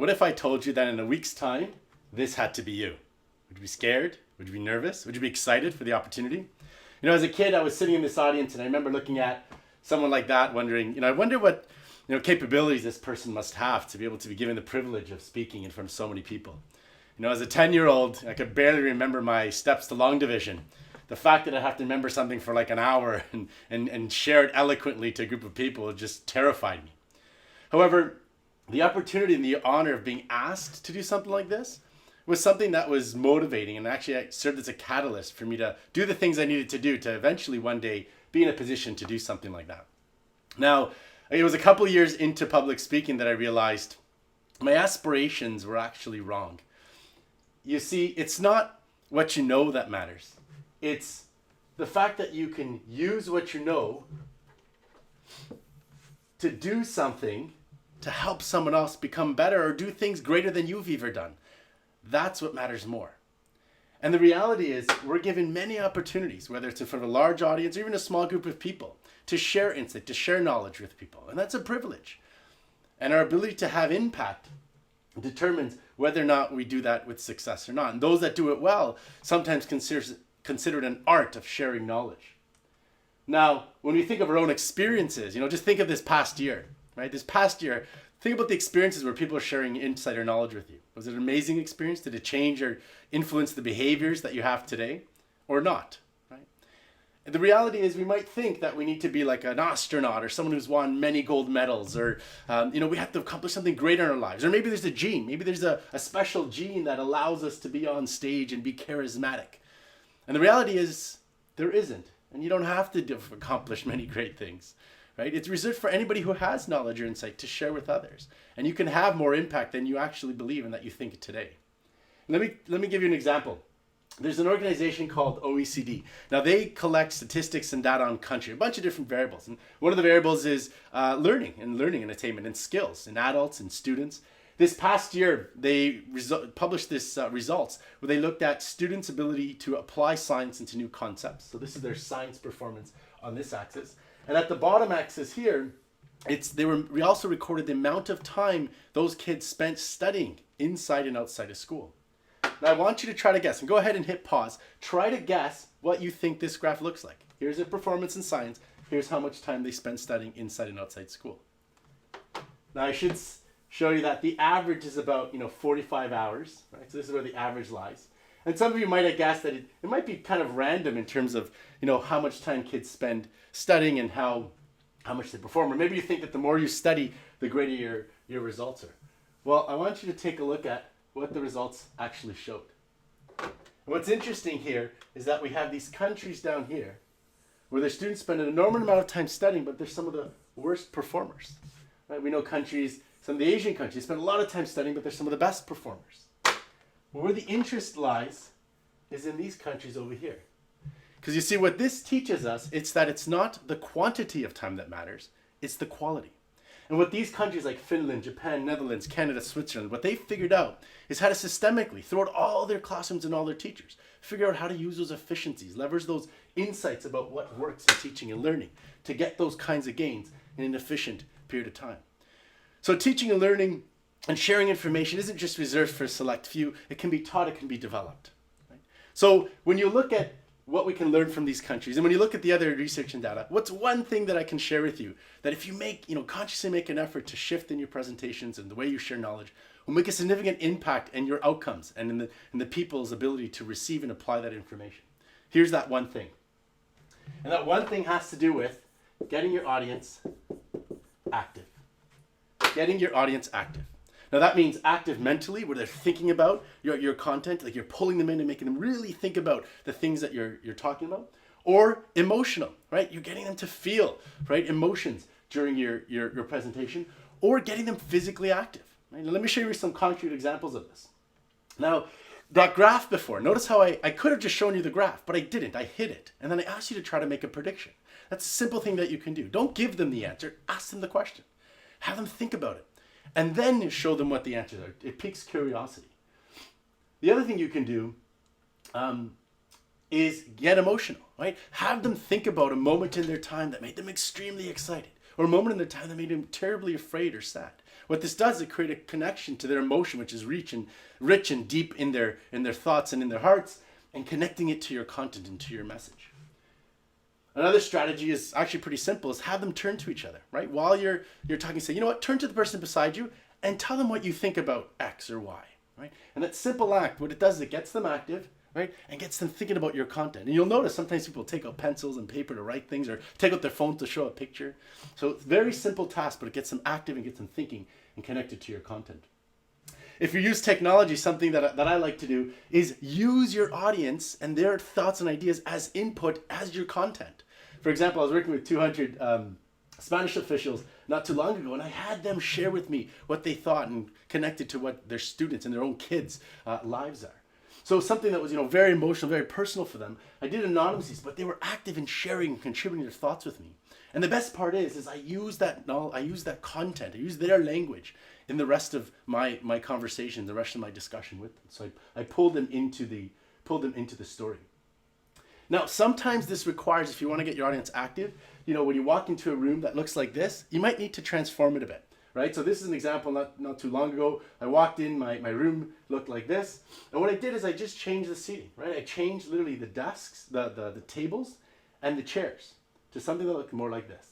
What if I told you that in a week's time, this had to be you? Would you be scared? Would you be nervous? Would you be excited for the opportunity? You know, as a kid, I was sitting in this audience and I remember looking at someone like that wondering, I wonder what, capabilities this person must have to be able to be given the privilege of speaking in front of so many people. As a 10-year-old, I could barely remember my steps to long division. The fact that I have to remember something for like an hour and share it eloquently to a group of people just terrified me. However, the opportunity and the honor of being asked to do something like this was something that was motivating, and actually served as a catalyst for me to do the things I needed to do to eventually one day be in a position to do something like that. Now, it was a couple of years into public speaking that I realized my aspirations were actually wrong. You see, it's not what you know that matters. It's the fact that you can use what you know to do something to help someone else become better or do things greater than you've ever done. That's what matters more. And the reality is we're given many opportunities, whether it's in front of a large audience or even a small group of people, to share insight, to share knowledge with people. And that's a privilege. And our ability to have impact determines whether or not we do that with success or not. And those that do it well sometimes consider it an art of sharing knowledge. Now, when we think of our own experiences, just think of this past year, right? This past year, think about the experiences where people are sharing insight or knowledge with you. Was it an amazing experience? Did it change or influence the behaviors that you have today or not? Right? And the reality is we might think that we need to be like an astronaut or someone who's won many gold medals, or we have to accomplish something great in our lives. Or maybe there's a gene. Maybe there's a special gene that allows us to be on stage and be charismatic. And the reality is there isn't. And you don't have to accomplish many great things. Right? It's reserved for anybody who has knowledge or insight to share with others. And you can have more impact than you actually believe and that you think today. Let me give you an example. There's an organization called OECD. Now they collect statistics and data on country, a bunch of different variables. And one of the variables is learning and attainment and skills in adults and students. This past year, they published this results where they looked at students' ability to apply science into new concepts. So this is their science performance on this axis. And at the bottom axis here, we also recorded the amount of time those kids spent studying inside and outside of school. Now I want you to try to guess, and go ahead and hit pause. Try to guess what you think this graph looks like. Here's their performance in science. Here's how much time they spent studying inside and outside school. Now I should show you that the average is about 45 hours, right? So this is where the average lies. And some of you might have guessed that it might be kind of random in terms of how much time kids spend studying and how much they perform. Or maybe you think that the more you study, the greater your results are. Well, I want you to take a look at what the results actually showed. And what's interesting here is that we have these countries down here where the students spend an enormous amount of time studying, but they're some of the worst performers. Right? We know some of the Asian countries spend a lot of time studying, but they're some of the best performers. Where the interest lies is in these countries over here. Because you see, what this teaches us, it's that it's not the quantity of time that matters, it's the quality. And what these countries like Finland, Japan, Netherlands, Canada, Switzerland, what they figured out is how to systemically, throughout all their classrooms and all their teachers, figure out how to use those efficiencies, leverage those insights about what works in teaching and learning to get those kinds of gains in an efficient period of time. So teaching and learning and sharing information isn't just reserved for a select few. It can be taught, it can be developed. Right? So when you look at what we can learn from these countries, and when you look at the other research and data, what's one thing that I can share with you that if you consciously make an effort to shift in your presentations and the way you share knowledge, will make a significant impact in your outcomes and in the people's ability to receive and apply that information. Here's that one thing. And that one thing has to do with getting your audience active. Getting your audience active. Now that means active mentally, where they're thinking about your content, like you're pulling them in and making them really think about the things that you're talking about. Or emotional, right? You're getting them to feel, right, emotions during your presentation, or getting them physically active. Right? Now let me show you some concrete examples of this. Now, that graph before, notice how I could have just shown you the graph, but I didn't. I hid it. And then I asked you to try to make a prediction. That's a simple thing that you can do. Don't give them the answer. Ask them the question. Have them think about it. And then show them what the answers are. It piques curiosity. The other thing you can do is get emotional, right? Have them think about a moment in their time that made them extremely excited, or a moment in their time that made them terribly afraid or sad. What this does is create a connection to their emotion, which is rich and deep in their thoughts and in their hearts, and connecting it to your content and to your message. Another strategy is actually pretty simple, is have them turn to each other, right? While you're talking, say, you know what, turn to the person beside you and tell them what you think about X or Y, right? And that simple act, what it does is it gets them active, right? And gets them thinking about your content. And you'll notice sometimes people take out pencils and paper to write things or take out their phone to show a picture. So it's a very simple task, but it gets them active and gets them thinking and connected to your content. If you use technology, something that I like to do is use your audience and their thoughts and ideas as input as your content. For example, I was working with 200 Spanish officials not too long ago, and I had them share with me what they thought and connected to what their students and their own kids' lives are. So something that was, very emotional, very personal for them. I did anonymously, but they were active in sharing and contributing their thoughts with me. And the best part is I use that content, I use their language in the rest of my conversation, the rest of my discussion with them. So I pulled them into the story. Now, sometimes this requires, if you want to get your audience active, when you walk into a room that looks like this, you might need to transform it a bit, right? So this is an example not too long ago. I walked in, my room looked like this. And what I did is I just changed the seating, right? I changed literally the desks, the tables, and the chairs to something that looked more like this.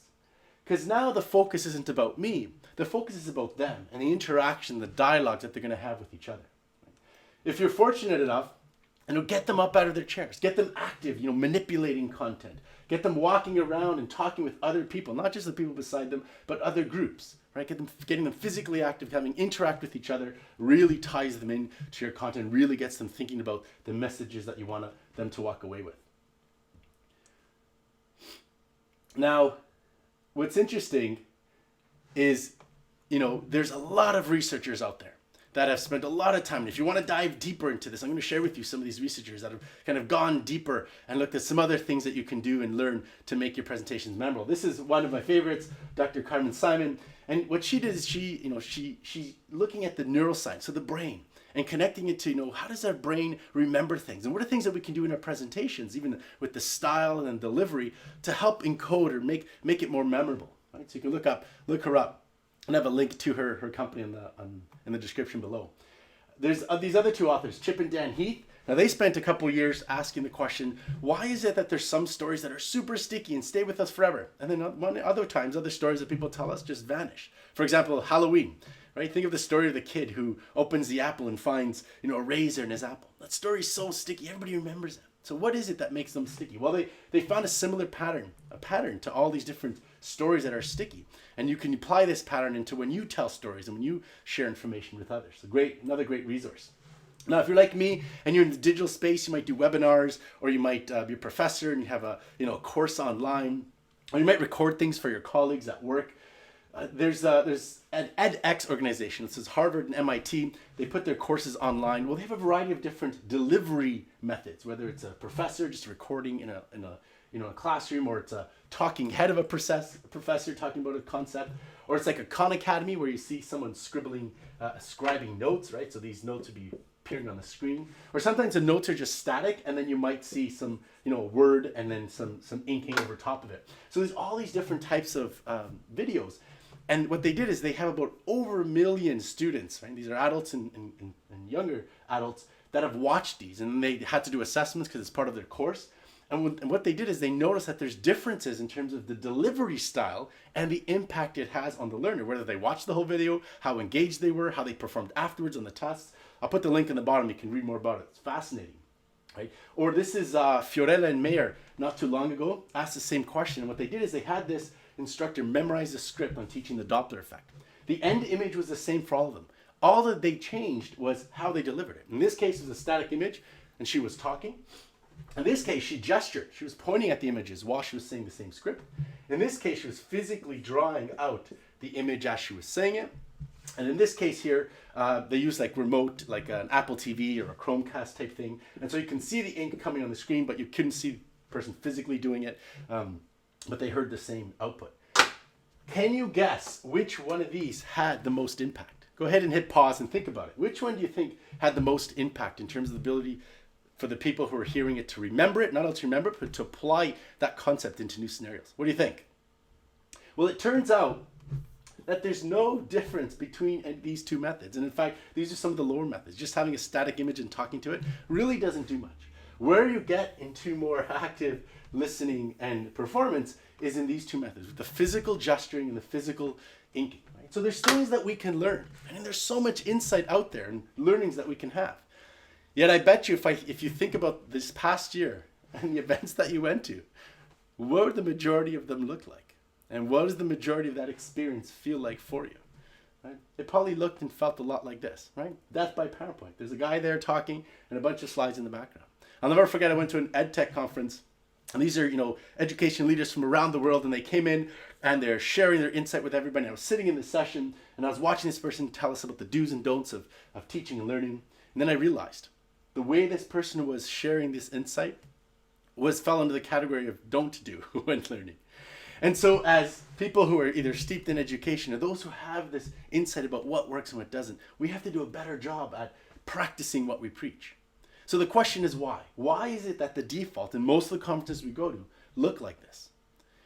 Because now the focus isn't about me. The focus is about them and the interaction, the dialogue that they're going to have with each other. If you're fortunate enough, get them up out of their chairs, get them active, manipulating content, get them walking around and talking with other people, not just the people beside them, but other groups, right? Getting them physically active, having interact with each other really ties them into your content, really gets them thinking about the messages that you want them to walk away with. Now, what's interesting is, there's a lot of researchers out there that have spent a lot of time. And if you want to dive deeper into this, I'm going to share with you some of these researchers that have kind of gone deeper and looked at some other things that you can do and learn to make your presentations memorable. This is one of my favorites, Dr. Carmen Simon. And what she did is she's looking at the neuroscience, so the brain, and connecting it to, how does our brain remember things? And what are things that we can do in our presentations, even with the style and delivery, to help encode or make it more memorable, right? So you can look her up. And I have a link to her company in the description below. There's these other two authors, Chip and Dan Heath. Now they spent a couple years asking the question, why is it that there's some stories that are super sticky and stay with us forever? And then other times, other stories that people tell us just vanish. For example, Halloween, right? Think of the story of the kid who opens the apple and finds, a razor in his apple. That story is so sticky, everybody remembers it. So what is it that makes them sticky? Well, they found a similar pattern to all these different stories that are sticky. And you can apply this pattern into when you tell stories and when you share information with others. So another great resource. Now, if you're like me and you're in the digital space, you might do webinars, or you might be a professor and you have a course online, or you might record things for your colleagues at work. There's an edX organization. This is Harvard and MIT. They put their courses online. Well, they have a variety of different delivery methods, whether it's a professor just recording in a classroom, or it's a talking head of a professor talking about a concept, or it's like a Khan Academy where you see someone scribing notes, right? So these notes would be appearing on the screen, or sometimes the notes are just static, and then you might see some word and then some inking over top of it. So there's all these different types of videos. And what they did is they have about over 1 million students, right? These are adults and younger adults that have watched these, and they had to do assessments because it's part of their course. And what they did is they noticed that there's differences in terms of the delivery style and the impact it has on the learner, whether they watched the whole video, how engaged they were, how they performed afterwards on the tests. I'll put the link in the bottom. You can read more about it. It's fascinating. Right? Or this is Fiorella and Mayer not too long ago asked the same question. And what they did is they had this instructor memorize the script on teaching the Doppler effect. The end image was the same for all of them. All that they changed was how they delivered it. In this case, it was a static image, and she was talking. In this case, she gestured. She was pointing at the images while she was saying the same script. In this case, she was physically drawing out the image as she was saying it. And in this case here, they use like remote, like an Apple TV or a Chromecast type thing. And so you can see the ink coming on the screen, but you couldn't see the person physically doing it. But they heard the same output. Can you guess which one of these had the most impact? Go ahead and hit pause and think about it. Which one do you think had the most impact in terms of the ability for the people who are hearing it to remember it, not only to remember it, but to apply that concept into new scenarios? What do you think? Well, it turns out that there's no difference between these two methods. And in fact, these are some of the lower methods. Just having a static image and talking to it really doesn't do much. Where you get into more active listening and performance is in these two methods, with the physical gesturing and the physical inking. Right? So there's things that we can learn. And there's so much insight out there and learnings that we can have. Yet I bet you if you think about this past year and the events that you went to, what would the majority of them look like? And what does the majority of that experience feel like for you? Right? It probably looked and felt a lot like this, right? Death by PowerPoint. There's a guy there talking and a bunch of slides in the background. I'll never forget, I went to an ed tech conference, and these are, education leaders from around the world, and they came in and they're sharing their insight with everybody. I was sitting in the session and I was watching this person tell us about the do's and don'ts of teaching and learning. And then I realized the way this person was sharing this insight fell into the category of don't do when learning. And so as people who are either steeped in education or those who have this insight about what works and what doesn't, we have to do a better job at practicing what we preach. So the question is why? Why is it that the default in most of the conferences we go to look like this?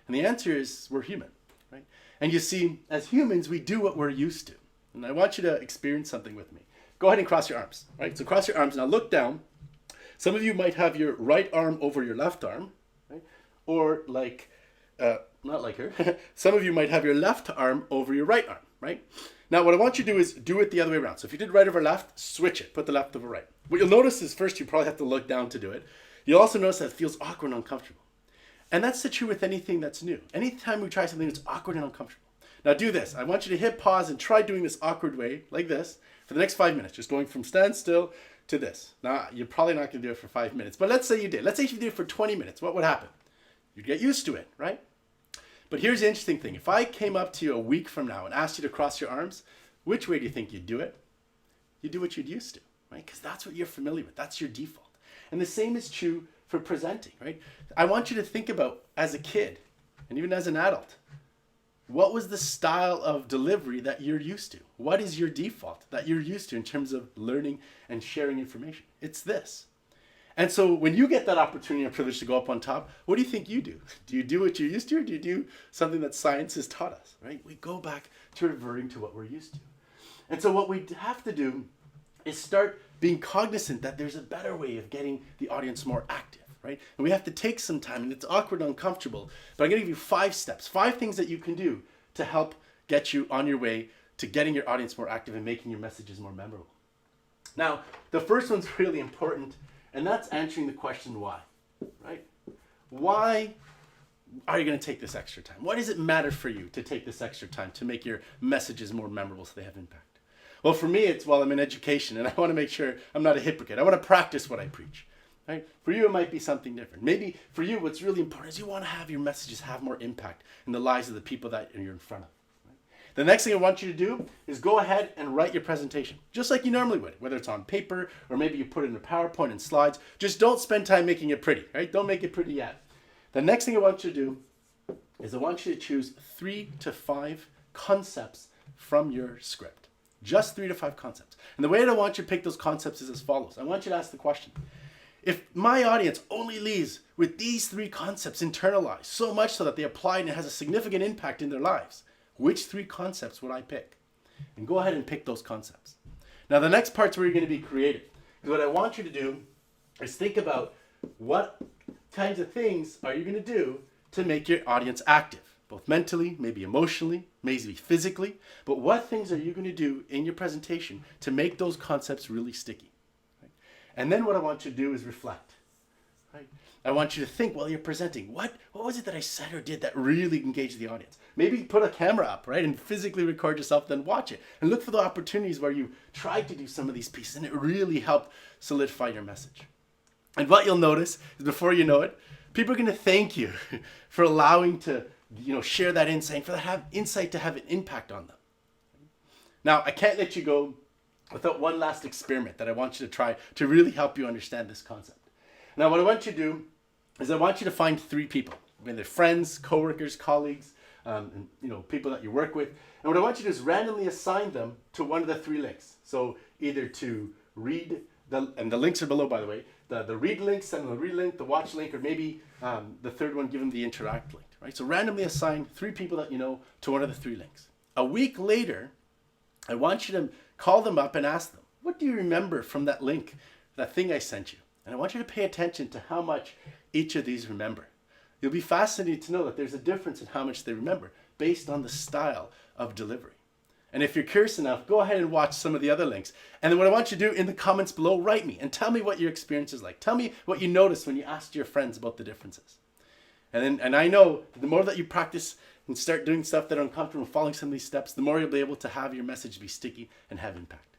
And the answer is we're human, right? And you see, as humans, we do what we're used to. And I want you to experience something with me. Go ahead and cross your arms, right? So cross your arms. Now look down. Some of you might have your right arm over your left arm, right? Or not like her. Some of you might have your left arm over your right arm, right? Now what I want you to do is do it the other way around. So if you did right over left, switch it. Put the left over right. What you'll notice is first you probably have to look down to do it. You'll also notice that it feels awkward and uncomfortable. And that's the truth with anything that's new. Anytime we try something that's awkward and uncomfortable. Now do this. I want you to hit pause and try doing this awkward way, like this, for the next 5 minutes. Just going from standstill to this. Now, you're probably not going to do it for 5 minutes, but let's say you did. Let's say you did it for 20 minutes. What would happen? You'd get used to it, right? But here's the interesting thing. If I came up to you a week from now and asked you to cross your arms, which way do you think you'd do it? You'd do what you'd used to, right? Because that's what you're familiar with. That's your default. And the same is true for presenting, right? I want you to think about, as a kid, and even as an adult, what was the style of delivery that you're used to? What is your default that you're used to in terms of learning and sharing information? It's this. And so when you get that opportunity and privilege to go up on top, what do you think you do? Do you do what you're used to, or do you do something that science has taught us, right? We go back to reverting to what we're used to. And so what we have to do is start being cognizant that there's a better way of getting the audience more active, right? And we have to take some time, and it's awkward and uncomfortable, but I'm going to give you 5 steps, 5 things that you can do to help get you on your way to getting your audience more active and making your messages more memorable. Now, the first one's really important, and that's answering the question why, right? Why are you going to take this extra time? Why does it matter for you to take this extra time to make your messages more memorable so they have impact? Well, for me, it's, I'm in education, and I want to make sure I'm not a hypocrite. I want to practice what I preach. Right? For you, it might be something different. Maybe for you, what's really important is you want to have your messages have more impact in the lives of the people that you're in front of. Right? The next thing I want you to do is go ahead and write your presentation, just like you normally would, whether it's on paper or maybe you put it in a PowerPoint and slides. Just don't spend time making it pretty, right? Don't make it pretty yet. The next thing I want you to do is I want you to choose 3 to 5 concepts from your script. Just 3 to 5 concepts. And the way that I want you to pick those concepts is as follows. I want you to ask the question, if my audience only leaves with these 3 concepts internalized, so much so that they apply and it has a significant impact in their lives, which 3 concepts would I pick? And go ahead and pick those concepts. Now the next part's where you're going to be creative. Because what I want you to do is think about what kinds of things are you going to do to make your audience active, both mentally, maybe emotionally, maybe physically, but what things are you going to do in your presentation to make those concepts really sticky? And then what I want you to do is reflect. Right? I want you to think while you're presenting, what was it that I said or did that really engaged the audience? Maybe put a camera up, right, and physically record yourself, then watch it. And look for the opportunities where you tried to do some of these pieces and it really helped solidify your message. And what you'll notice is before you know it, people are going to thank you for allowing to share that insight, for that insight to have an impact on them. Now, I can't let you go without one last experiment that I want you to try to really help you understand this concept. Now, what I want you to do is I want you to find 3 people, whether friends, coworkers, colleagues, and people that you work with. And what I want you to do is randomly assign them to one of the 3 links. So either to read, and the links are below, by the way, the read link, send them the read link, the watch link, or maybe the third one, give them the interact link. Right? So randomly assign 3 people that you know to one of the 3 links. A week later, I want you to call them up and ask them, what do you remember from that link, that thing I sent you? And I want you to pay attention to how much each of these remember. You'll be fascinated to know that there's a difference in how much they remember based on the style of delivery. And if you're curious enough, go ahead and watch some of the other links. And then what I want you to do in the comments below, write me and tell me what your experience is like. Tell me what you noticed when you asked your friends about the differences. And I know the more that you practice and start doing stuff that are uncomfortable and following some of these steps, the more you'll be able to have your message be sticky and have impact.